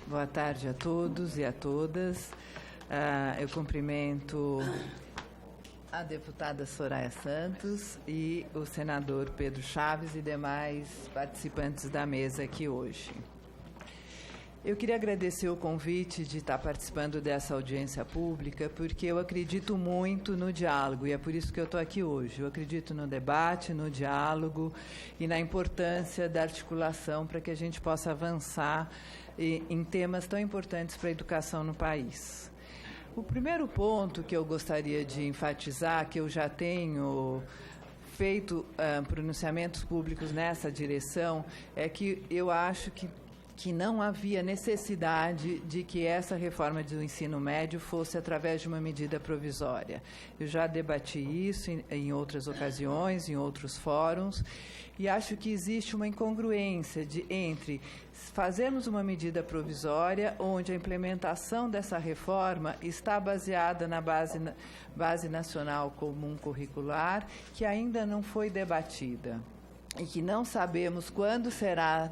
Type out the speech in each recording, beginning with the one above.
Boa tarde a todos e a todas. Eu cumprimento a deputada Soraya Santos e o senador Pedro Chaves e demais participantes da mesa aqui hoje. Eu queria agradecer o convite de estar participando dessa audiência pública, porque eu acredito muito no diálogo, e é por isso que eu estou aqui hoje. Eu acredito no debate, no diálogo e na importância da articulação para que a gente possa avançar em temas tão importantes para a educação no país. O primeiro ponto que eu gostaria de enfatizar, que eu já tenho feito pronunciamentos públicos nessa direção, é que eu acho que não havia necessidade de que essa reforma do ensino médio fosse através de uma medida provisória. Eu já debati isso em outras ocasiões, em outros fóruns, e acho que existe uma incongruência entre fazermos uma medida provisória onde a implementação dessa reforma está baseada na base nacional comum curricular, que ainda não foi debatida e que não sabemos quando será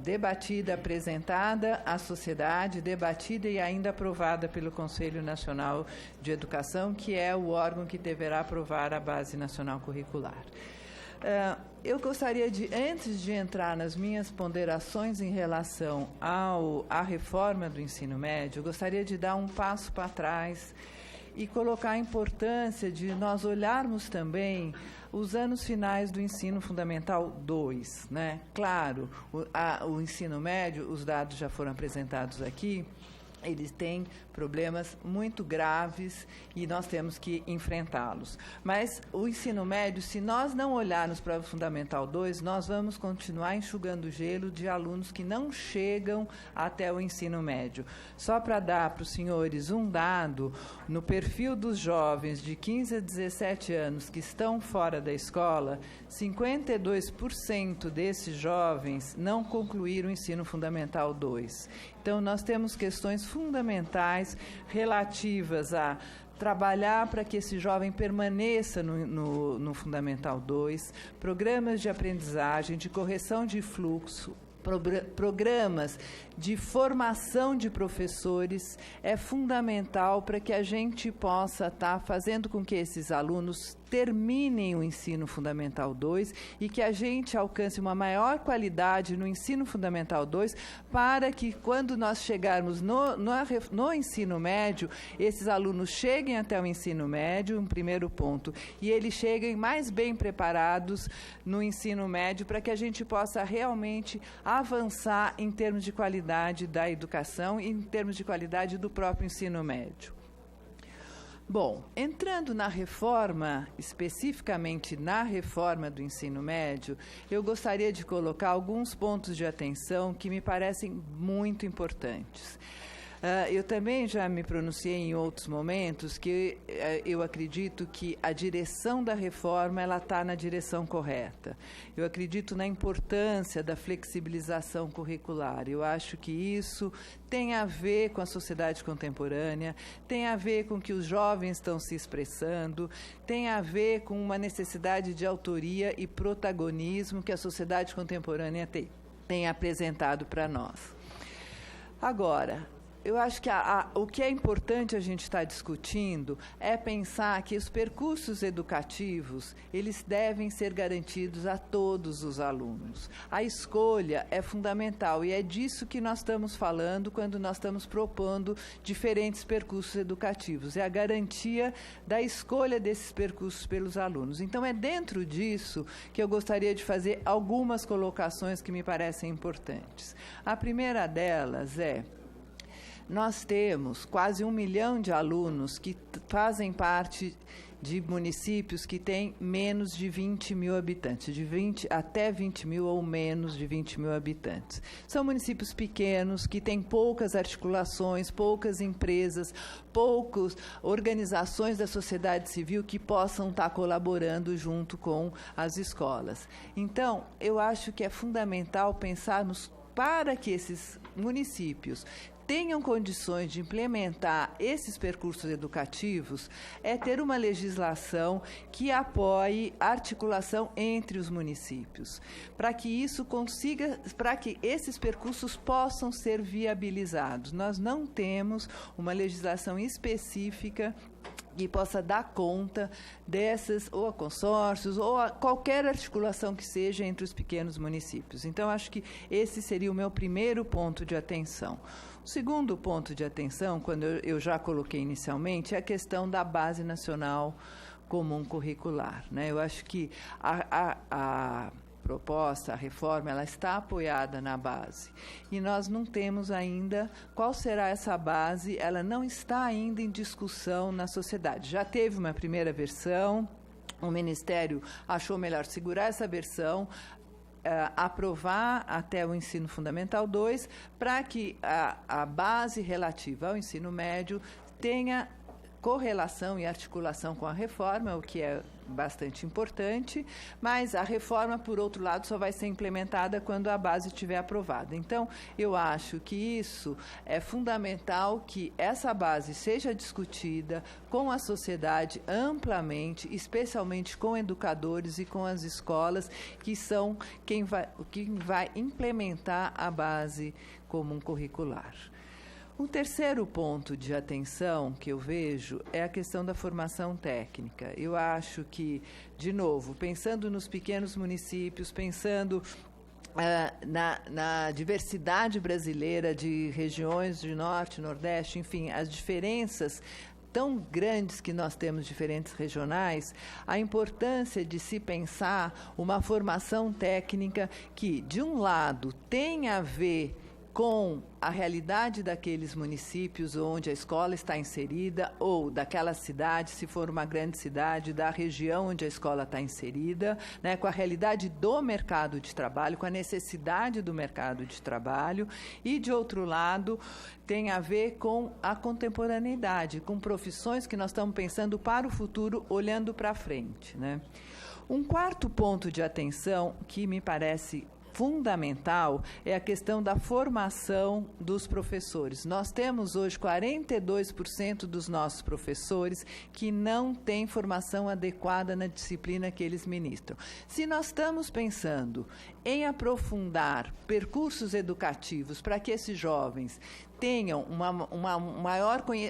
debatida, apresentada à sociedade, debatida e ainda aprovada pelo Conselho Nacional de Educação, que é o órgão que deverá aprovar a Base Nacional Curricular. Eu gostaria de, antes de entrar nas minhas ponderações em relação à reforma do ensino médio, eu gostaria de dar um passo para trás e colocar a importância de nós olharmos também os anos finais do ensino fundamental 2, né? Claro, o ensino médio, os dados já foram apresentados aqui, eles têm problemas muito graves e nós temos que enfrentá-los. Mas o ensino médio, se nós não olharmos para o Fundamental 2, nós vamos continuar enxugando o gelo de alunos que não chegam até o ensino médio. Só para dar para os senhores um dado, no perfil dos jovens de 15 a 17 anos que estão fora da escola, 52% desses jovens não concluíram o ensino fundamental 2. Então, nós temos questões fundamentais relativas a trabalhar para que esse jovem permaneça no Fundamental 2, programas de aprendizagem, de correção de fluxo, programas de formação de professores é fundamental para que a gente possa estar fazendo com que esses alunos terminem o ensino fundamental 2 e que a gente alcance uma maior qualidade no ensino fundamental 2 para que quando nós chegarmos no ensino médio, esses alunos cheguem até o ensino médio, um primeiro ponto, e eles cheguem mais bem preparados no ensino médio para que a gente possa realmente avançar em termos de qualidade da educação e em termos de qualidade do próprio ensino médio. Bom, entrando na reforma, especificamente na reforma do ensino médio, eu gostaria de colocar alguns pontos de atenção que me parecem muito importantes. Eu também já me pronunciei em outros momentos que eu acredito que a direção da reforma ela está na direção correta. Eu acredito na importância da flexibilização curricular. Eu acho que isso tem a ver com a sociedade contemporânea, tem a ver com que os jovens estão se expressando, tem a ver com uma necessidade de autoria e protagonismo que a sociedade contemporânea tem apresentado para nós. Agora, eu acho que o que é importante a gente estar discutindo é pensar que os percursos educativos, eles devem ser garantidos a todos os alunos. A escolha é fundamental e é disso que nós estamos falando quando nós estamos propondo diferentes percursos educativos. É a garantia da escolha desses percursos pelos alunos. Então, é dentro disso que eu gostaria de fazer algumas colocações que me parecem importantes. A primeira delas é: nós temos quase 1 milhão de alunos que fazem parte de municípios que têm menos de 20 mil habitantes, até 20 mil ou menos de 20 mil habitantes. São municípios pequenos, que têm poucas articulações, poucas empresas, poucas organizações da sociedade civil que possam estar colaborando junto com as escolas. Então, eu acho que é fundamental pensarmos para que esses municípios tenham condições de implementar esses percursos educativos, é ter uma legislação que apoie a articulação entre os municípios, para que isso consiga, para que esses percursos possam ser viabilizados. Nós não temos uma legislação específica que possa dar conta dessas, ou a consórcios, ou a qualquer articulação que seja entre os pequenos municípios. Então, acho que esse seria o meu primeiro ponto de atenção. O segundo ponto de atenção, quando eu já coloquei inicialmente, é a questão da Base Nacional Comum Curricular, né? Eu acho que a proposta, a reforma, ela está apoiada na base. E nós não temos ainda qual será essa base, ela não está ainda em discussão na sociedade. Já teve uma primeira versão, o Ministério achou melhor segurar essa versão, aprovar até o ensino fundamental 2, para que a base relativa ao ensino médio tenha correlação e articulação com a reforma, o que é bastante importante, mas a reforma, por outro lado, só vai ser implementada quando a base estiver aprovada. Então, eu acho que isso é fundamental, que essa base seja discutida com a sociedade amplamente, especialmente com educadores e com as escolas, que são quem vai implementar a base comum curricular. Um terceiro ponto de atenção que eu vejo é a questão da formação técnica. Eu acho que, de novo, pensando nos pequenos municípios, pensando na diversidade brasileira de regiões de norte, nordeste, enfim, as diferenças tão grandes que nós temos, diferentes regionais, a importância de se pensar uma formação técnica que, de um lado, tenha a ver com a realidade daqueles municípios onde a escola está inserida, ou daquela cidade, se for uma grande cidade, da região onde a escola está inserida, né, com a realidade do mercado de trabalho, com a necessidade do mercado de trabalho, e, de outro lado, tem a ver com a contemporaneidade, com profissões que nós estamos pensando para o futuro, olhando para frente, né? Um quarto ponto de atenção que me parece fundamental é a questão da formação dos professores. Nós temos hoje 42% dos nossos professores que não têm formação adequada na disciplina que eles ministram. Se nós estamos pensando em aprofundar percursos educativos para que esses jovens tenham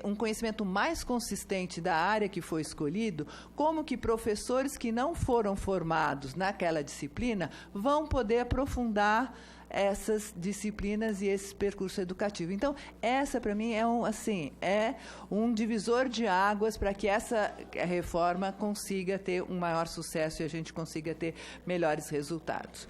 um conhecimento mais consistente da área que foi escolhido, como que professores que não foram formados naquela disciplina vão poder aprofundar essas disciplinas e esse percurso educativo. Então, essa, para mim, é um divisor de águas para que essa reforma consiga ter um maior sucesso e a gente consiga ter melhores resultados.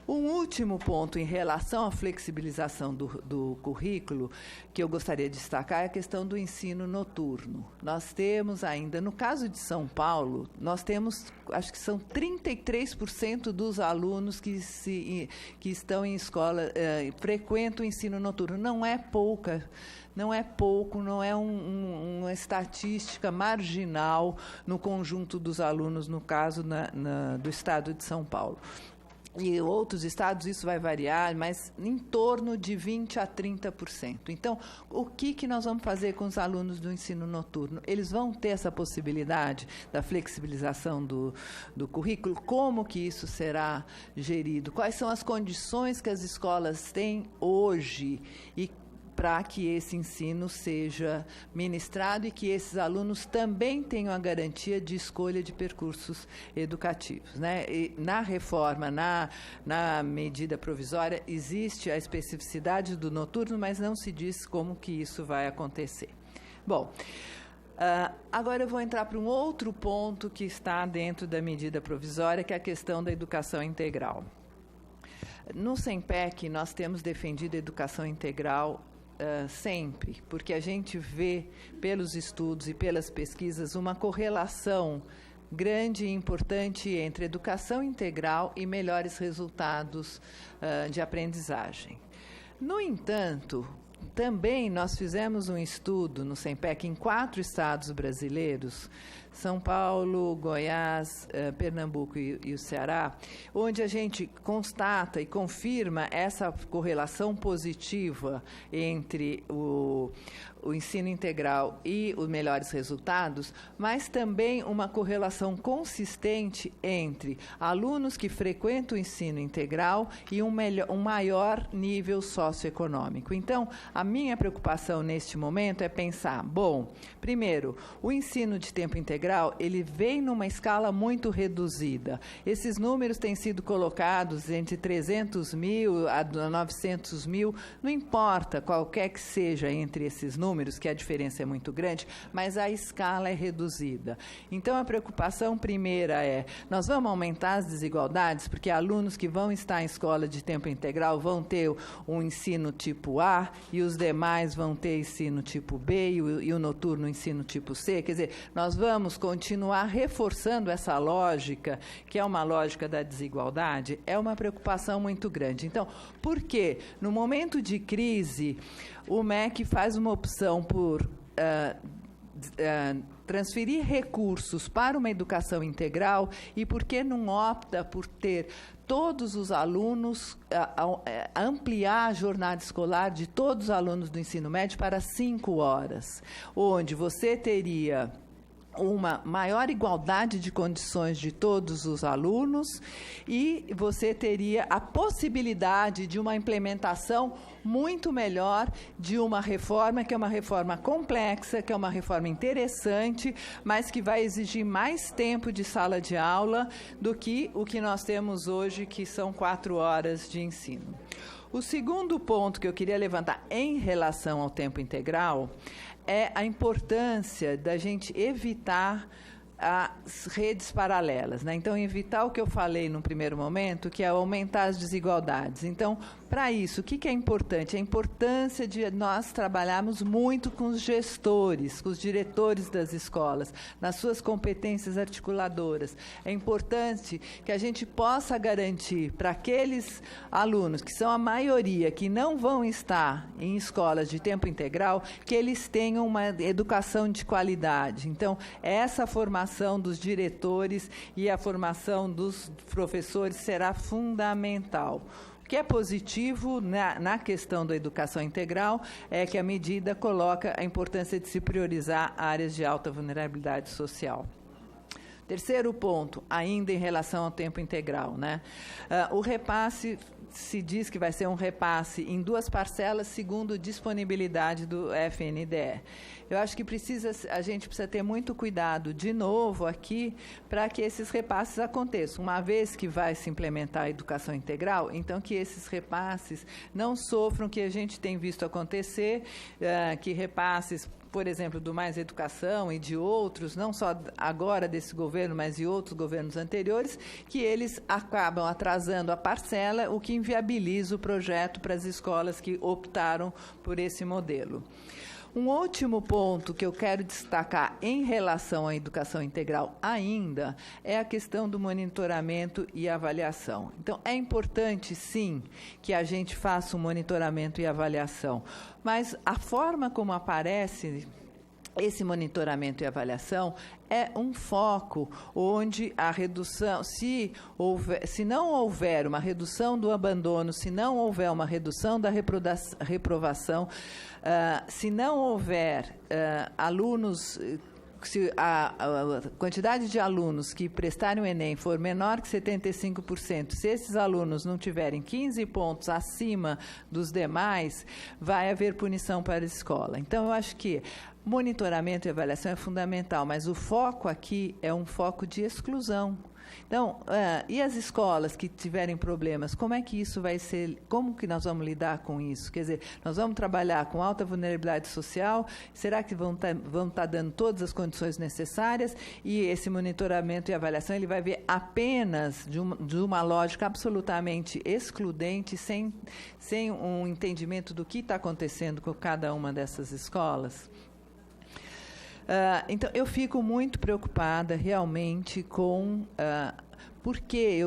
Um último ponto em relação à flexibilização do currículo, que eu gostaria de destacar, é a questão do ensino noturno. Nós temos ainda, no caso de São Paulo, nós temos, acho que são 33% dos alunos que estão em escola, frequentam o ensino noturno. Não é pouca. Não é pouco, não é uma estatística marginal no conjunto dos alunos, no caso do estado de São Paulo. E outros estados isso vai variar, mas em torno de 20% a 30%. Então, o que nós vamos fazer com os alunos do ensino noturno? Eles vão ter essa possibilidade da flexibilização do currículo? Como que isso será gerido? Quais são as condições que as escolas têm hoje e para que esse ensino seja ministrado e que esses alunos também tenham a garantia de escolha de percursos educativos, né? E na reforma, na medida provisória, existe a especificidade do noturno, mas não se diz como que isso vai acontecer. Bom, agora eu vou entrar para um outro ponto que está dentro da medida provisória, que é a questão da educação integral. No SEMPEC, nós temos defendido a educação integral sempre, porque a gente vê pelos estudos e pelas pesquisas uma correlação grande e importante entre educação integral e melhores resultados de aprendizagem. No entanto, Também nós fizemos um estudo no SEMPEC em 4 estados brasileiros, São Paulo, Goiás, Pernambuco e o Ceará, onde a gente constata e confirma essa correlação positiva entre o ensino integral e os melhores resultados, mas também uma correlação consistente entre alunos que frequentam o ensino integral e um maior nível socioeconômico. Então, a minha preocupação neste momento é pensar, bom, primeiro, o ensino de tempo integral, ele vem numa escala muito reduzida. Esses números têm sido colocados entre 300 mil a 900 mil, não importa qualquer que seja entre esses números, que a diferença é muito grande, mas a escala é reduzida. Então, a preocupação primeira é, nós vamos aumentar as desigualdades, porque alunos que vão estar em escola de tempo integral vão ter um ensino tipo A e os demais vão ter ensino tipo B e o noturno ensino tipo C. Quer dizer, nós vamos continuar reforçando essa lógica, que é uma lógica da desigualdade, é uma preocupação muito grande. Então, por quê? No momento de crise, o MEC faz uma opção por transferir recursos para uma educação integral e por que não opta por ter todos os alunos, ampliar a jornada escolar de todos os alunos do ensino médio para 5 horas, onde você teria uma maior igualdade de condições de todos os alunos e você teria a possibilidade de uma implementação muito melhor de uma reforma, que é uma reforma complexa, que é uma reforma interessante, mas que vai exigir mais tempo de sala de aula do que o que nós temos hoje, que são 4 horas de ensino. O segundo ponto que eu queria levantar em relação ao tempo integral é a importância da gente evitar as redes paralelas, né? Então, evitar o que eu falei no primeiro momento, que é aumentar as desigualdades. Então, para isso, o que é importante? A importância de nós trabalharmos muito com os gestores, com os diretores das escolas, nas suas competências articuladoras. É importante que a gente possa garantir para aqueles alunos, que são a maioria, que não vão estar em escolas de tempo integral, que eles tenham uma educação de qualidade. Então, essa formação dos diretores e a formação dos professores será fundamental. O que é positivo na questão da educação integral é que a medida coloca a importância de se priorizar áreas de alta vulnerabilidade social. Terceiro ponto, ainda em relação ao tempo integral, né? O repasse, se diz que vai ser um repasse em 2 parcelas, segundo disponibilidade do FNDE. Eu acho que a gente precisa ter muito cuidado, de novo, aqui, para que esses repasses aconteçam. Uma vez que vai se implementar a educação integral, então que esses repasses não sofram o que a gente tem visto acontecer, que repasses, por exemplo, do Mais Educação e de outros, não só agora desse governo, mas de outros governos anteriores, que eles acabam atrasando a parcela, o que inviabiliza o projeto para as escolas que optaram por esse modelo. Um último ponto que eu quero destacar em relação à educação integral ainda é a questão do monitoramento e avaliação. Então, é importante, sim, que a gente faça um monitoramento e avaliação, mas a forma como aparece esse monitoramento e avaliação é um foco onde a redução, se não houver uma redução do abandono, se não houver uma redução da reprovação, se não houver alunos, se a quantidade de alunos que prestarem o Enem for menor que 75%, se esses alunos não tiverem 15 pontos acima dos demais, vai haver punição para a escola. Então, eu acho que monitoramento e avaliação é fundamental, mas o foco aqui é um foco de exclusão. Então, e as escolas que tiverem problemas, como é que isso vai ser, como que nós vamos lidar com isso? Quer dizer, nós vamos trabalhar com alta vulnerabilidade social, será que vão estar dando todas as condições necessárias? E esse monitoramento e avaliação, ele vai ver apenas de uma lógica absolutamente excludente, sem um entendimento do que está acontecendo com cada uma dessas escolas? Então, eu fico muito preocupada realmente com... porque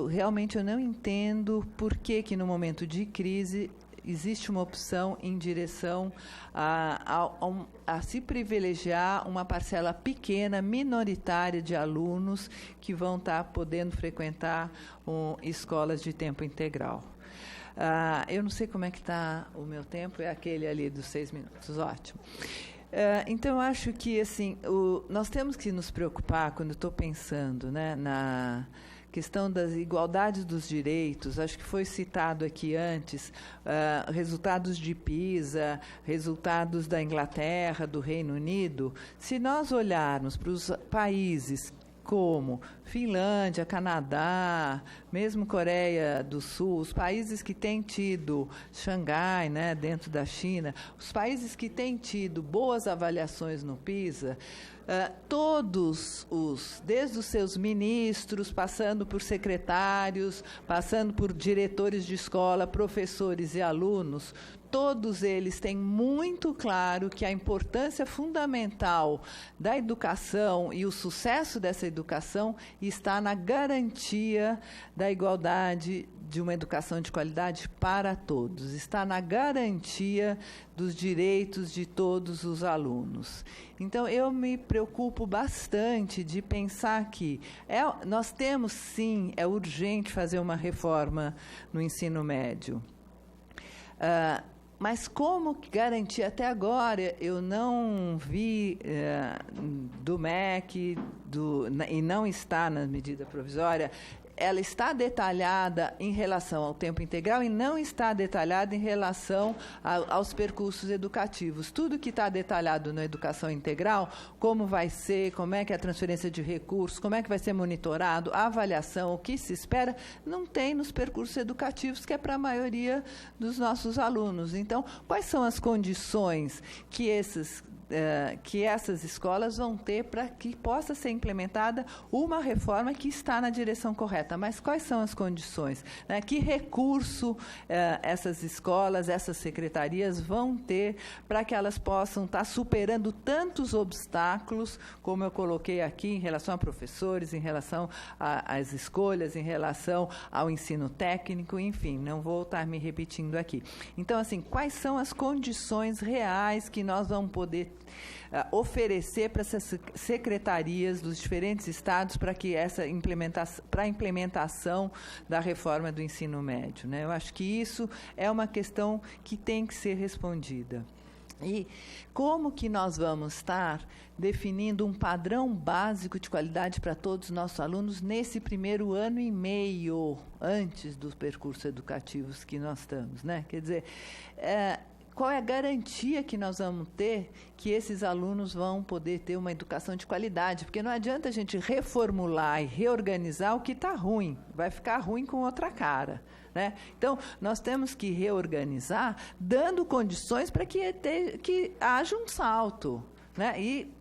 realmente eu não entendo por que no momento de crise existe uma opção em direção a se privilegiar uma parcela pequena, minoritária de alunos que vão estar podendo frequentar escolas de tempo integral. Eu não sei como é que está o meu tempo, é aquele ali dos 6 minutos, ótimo. Então, eu acho que assim, nós temos que nos preocupar, quando estou pensando, né, na questão das igualdades dos direitos. Acho que foi citado aqui antes resultados de PISA, resultados da Inglaterra, do Reino Unido. Se nós olharmos para os países como Finlândia, Canadá, mesmo Coreia do Sul, os países que têm tido, Xangai, né, dentro da China, os países que têm tido boas avaliações no PISA, todos desde os seus ministros, passando por secretários, passando por diretores de escola, professores e alunos, todos eles têm muito claro que a importância fundamental da educação e o sucesso dessa educação está na garantia da igualdade de uma educação de qualidade para todos, está na garantia dos direitos de todos os alunos. Então, eu me preocupo bastante de pensar que nós temos, sim, é urgente fazer uma reforma no ensino médio. Mas como garantir? Até agora eu não vi do MEC, e não está na medida provisória, ela está detalhada em relação ao tempo integral e não está detalhada em relação aos percursos educativos. Tudo que está detalhado na educação integral, como vai ser, como é que é a transferência de recursos, como é que vai ser monitorado, a avaliação, o que se espera, não tem nos percursos educativos, que é para a maioria dos nossos alunos. Então, quais são as condições que essas escolas vão ter para que possa ser implementada uma reforma que está na direção correta? Mas quais são as condições? Né? Que recurso essas escolas, essas secretarias vão ter para que elas possam estar superando tantos obstáculos, como eu coloquei aqui, em relação a professores, em relação às escolhas, em relação ao ensino técnico, enfim, não vou estar me repetindo aqui. Então, assim, quais são as condições reais que nós vamos poder oferecer para essas secretarias dos diferentes estados para que para a implementação da reforma do ensino médio, né? Eu acho que isso é uma questão que tem que ser respondida. E como que nós vamos estar definindo um padrão básico de qualidade para todos os nossos alunos nesse primeiro ano e meio antes dos percursos educativos que nós estamos, né? Quer dizer, qual é a garantia que nós vamos ter que esses alunos vão poder ter uma educação de qualidade? Porque não adianta a gente reformular e reorganizar o que está ruim, vai ficar ruim com outra cara, né? Então, nós temos que reorganizar dando condições para que haja um salto, né? E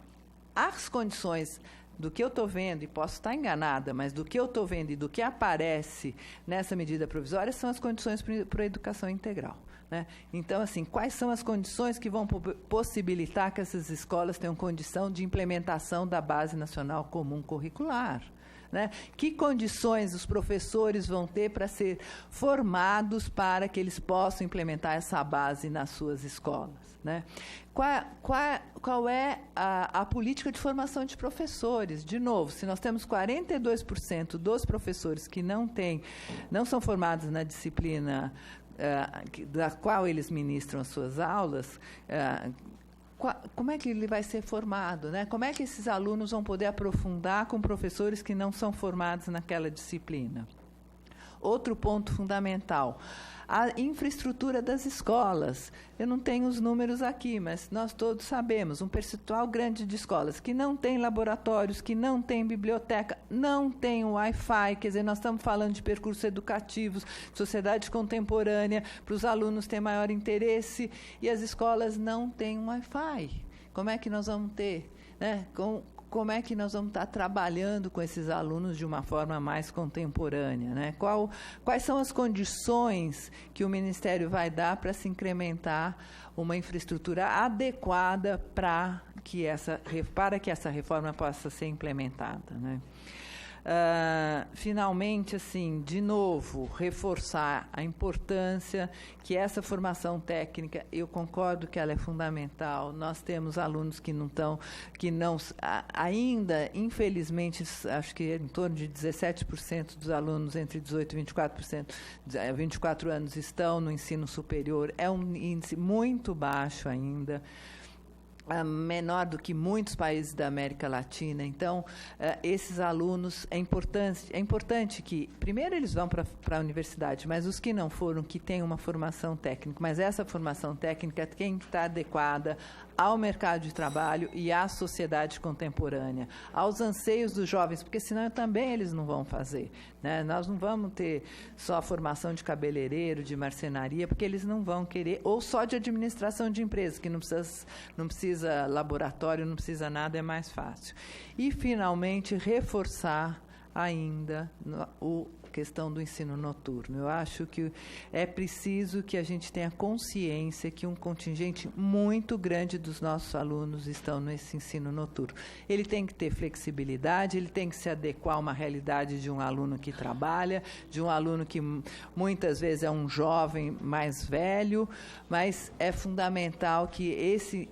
as condições do que eu estou vendo, e posso estar enganada, mas do que eu estou vendo e do que aparece nessa medida provisória são as condições para a educação integral. Né? Então, assim, quais são as condições que vão possibilitar que essas escolas tenham condição de implementação da Base Nacional Comum Curricular? Né? Que condições os professores vão ter para ser formados para que eles possam implementar essa base nas suas escolas? Né? Qual é a política de formação de professores? De novo, se nós temos 42% dos professores que não são formados na disciplina da qual eles ministram as suas aulas, como é que ele vai ser formado? Né? Como é que esses alunos vão poder aprofundar com professores que não são formados naquela disciplina? Outro ponto fundamental, a infraestrutura das escolas. Eu não tenho os números aqui, mas nós todos sabemos, um percentual grande de escolas que não tem laboratórios, que não tem biblioteca, não tem Wi-Fi, quer dizer, nós estamos falando de percursos educativos, sociedade contemporânea, para os alunos terem maior interesse, e as escolas não têm Wi-Fi. Como é que nós vamos ter? Né? Como é que nós vamos estar trabalhando com esses alunos de uma forma mais contemporânea? Né? Quais são as condições que o Ministério vai dar para se incrementar uma infraestrutura adequada para que essa reforma possa ser implementada? Né? finalmente, assim, de novo, reforçar a importância que essa formação técnica, eu concordo que ela é fundamental. Nós temos alunos que não estão, ainda, infelizmente, acho que em torno de 17% dos alunos entre 18 e 24 anos estão no ensino superior. É um índice muito baixo ainda, menor do que muitos países da América Latina. Então, esses alunos, é importante que, primeiro, eles vão para a universidade, mas os que não foram, que tenham uma formação técnica. Mas essa formação técnica tem que estar adequada ao mercado de trabalho e à sociedade contemporânea, aos anseios dos jovens, porque senão também eles não vão fazer, né? Nós não vamos ter só a formação de cabeleireiro, de marcenaria, porque eles não vão querer, ou só de administração de empresas, que não precisa laboratório, não precisa nada, é mais fácil. E, finalmente, reforçar ainda a questão do ensino noturno. Eu acho que é preciso que a gente tenha consciência que um contingente muito grande dos nossos alunos estão nesse ensino noturno. Ele tem que ter flexibilidade, ele tem que se adequar a uma realidade de um aluno que trabalha, de um aluno que muitas vezes é um jovem mais velho, mas é fundamental que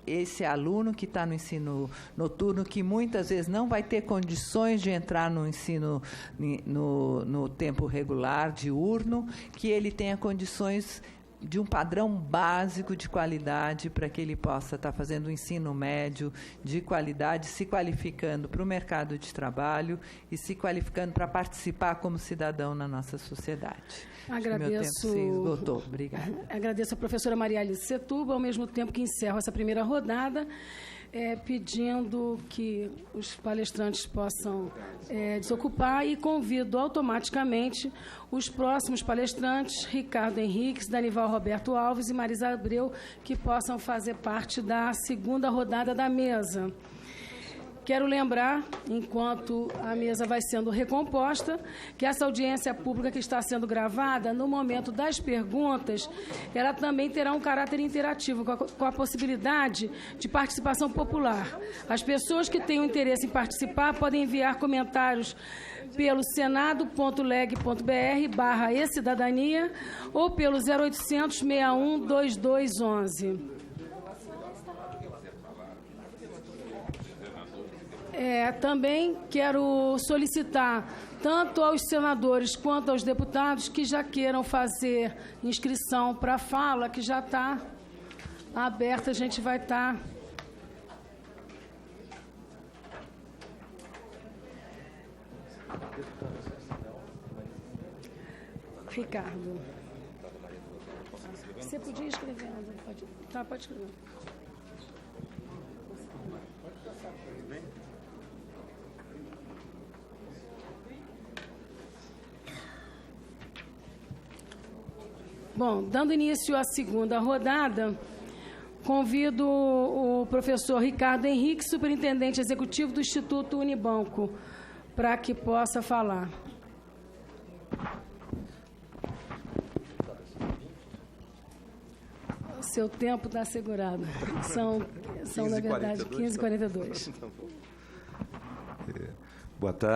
esse aluno que está no ensino noturno, que muitas vezes não vai ter condições de entrar no ensino no tempo regular, diurno, que ele tenha condições de um padrão básico de qualidade para que ele possa estar fazendo um ensino médio de qualidade, se qualificando para o mercado de trabalho e se qualificando para participar como cidadão na nossa sociedade. Agradeço. Meu tempo se esgotou. Obrigada. Agradeço a professora Maria Alice Setúbal, ao mesmo tempo que encerro essa primeira rodada, pedindo que os palestrantes possam desocupar, e convido automaticamente os próximos palestrantes, Ricardo Henriques, Danival Roberto Alves e Marisa Abreu, que possam fazer parte da segunda rodada da mesa. Quero lembrar, enquanto a mesa vai sendo recomposta, que essa audiência pública que está sendo gravada, no momento das perguntas, ela também terá um caráter interativo, com a possibilidade de participação popular. As pessoas que tenham interesse em participar podem enviar comentários pelo senado.leg.br/e-cidadania ou pelo 0800 61 2211. Também quero solicitar, tanto aos senadores quanto aos deputados, que já queiram fazer inscrição para a fala, que já está aberta, a gente vai estar... Ricardo, você podia escrever? Pode escrever. Bom, dando início à segunda rodada, convido o professor Ricardo Henrique, superintendente executivo do Instituto Unibanco, para que possa falar. O seu tempo está assegurado. São na verdade, 15h42. Boa tarde.